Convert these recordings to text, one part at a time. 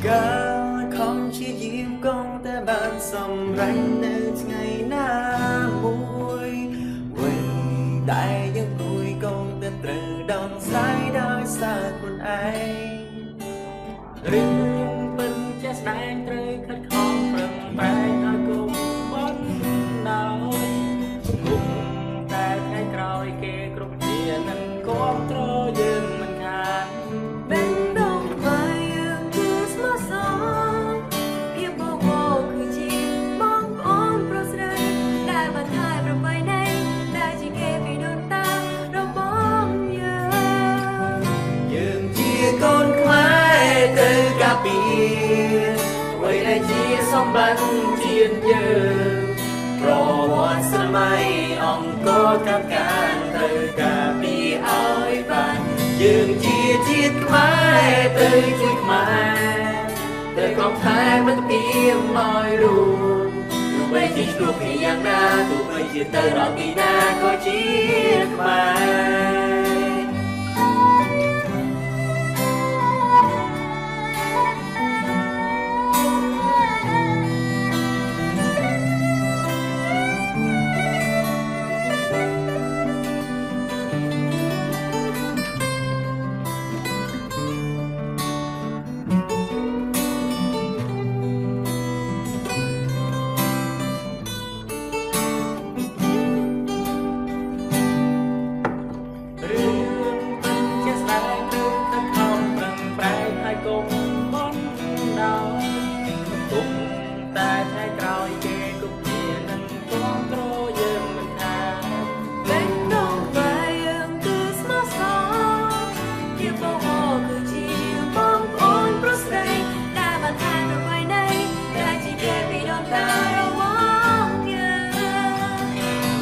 ការខំជាយាមកងតែបានសម្រេចនៅថ្ងៃណាមួយវិញដែលយើងគួយកងតែត្រូវដងស្ដាយដោយសារខ្លួនឯងរឿងពិតជាស្ដែងត្រូវខិតខំប្រឹងប្រែងឲ្យគុំបន់ដោយគុំតែថ្ងៃក្រោយគេគ្រប់គ្នានឹងគាំទ្រយើងមិនខានเป็นดงไฟยังคือสมสองเพียงบอกว่าคือจีมองอ่อนโปรดใดได้บรรทายประไปในได้จีเก็บไปโดนตาเรามองเยอะយើងជាកូនខ្មែរទៅកាពីអ្វីដែលជាសម្បត្តិជាតិយើងប្រវត្តិសម័យអង្គរកម្មការត្រូវការពីឲ្យបានយើងជាជាតិខ្មែរទៅជួយខ្មែរទៅកងថែមិត្តភាពឲ្យរួមទោះបីជាឆ្លោះគ្នាយ៉ាងណាទោះបីជាទៅដល់ទីណាក៏ជាខ្មែរ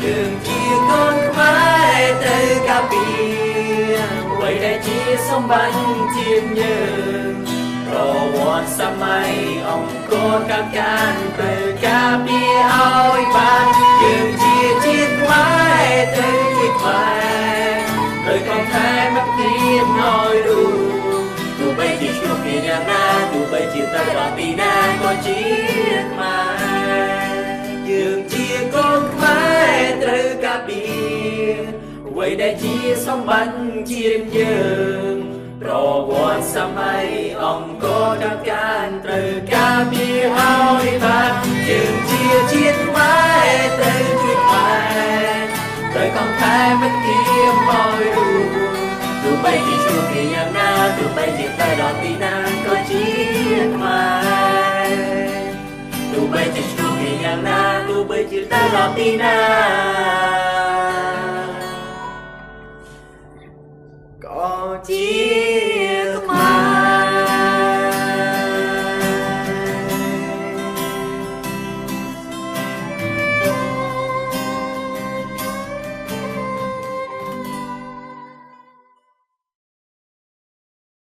យើងជាកូនខ្មែរទៅកាពីអ្វីដែលជាសម្បត្តិជាតិយើងប្រវត្តិសម័យអង្គរកម្មការត្រូវការពីឲ្យបានយើងជាជាតិខ្មែរទៅជាខ្មែរត្រូវកងថែមិត្តភាពឲ្យរួមទោះបីជាឆ្លោះគ្នាយ៉ាងណាទោះបីជាទៅដល់ទីណាក៏ជាខ្មែរយើងជាកូនខ្មែរត្រូវការពីអ្វីដែលជាសម្បត្តិជាតិយើងប្រវត្តិសម័យអង្គរកម្មការត្រូវការពីឲ្យបានយើងជាជាតិខ្មែរត្រូវជួយខ្មែរត្រូវកងថែមិត្តភាពឲ្យរួមទោះបីជាឆ្លោះគ្នាយ៉ាងណាទោះបីជាទៅដល់ទីណាក៏ជាខ្មែរទោះបីជាឆ្លោះគ្នាយ៉ាងណាទោះបីជាទៅដល់ទីណា